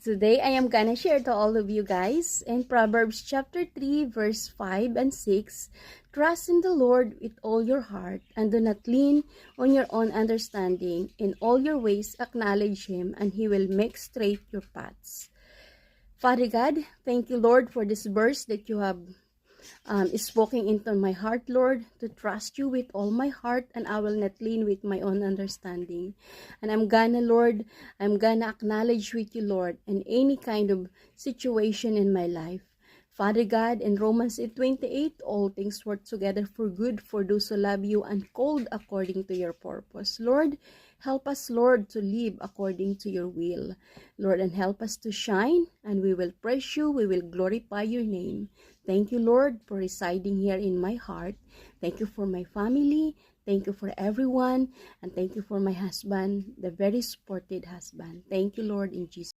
Today, I am gonna share to all of you guys in Proverbs chapter 3, verse 5 and 6. Trust in the Lord with all your heart and do not lean on your own understanding. In all your ways, acknowledge Him and He will make straight your paths. Father God, thank you, Lord, for this verse that you have spoken into my heart, Lord, to trust you with all my heart, and I will not lean with my own understanding. And I'm gonna acknowledge with you, Lord, in any kind of situation in my life. Father God, in Romans 8:28, all things work together for good for those who love you and called according to your purpose. Lord, help us, Lord, to live according to your will. Lord, and help us to shine, and we will praise you, we will glorify your name. Thank you, Lord, for residing here in my heart. Thank you for my family. Thank you for everyone. And thank you for my husband, the very supported husband. Thank you, Lord, in Jesus' name.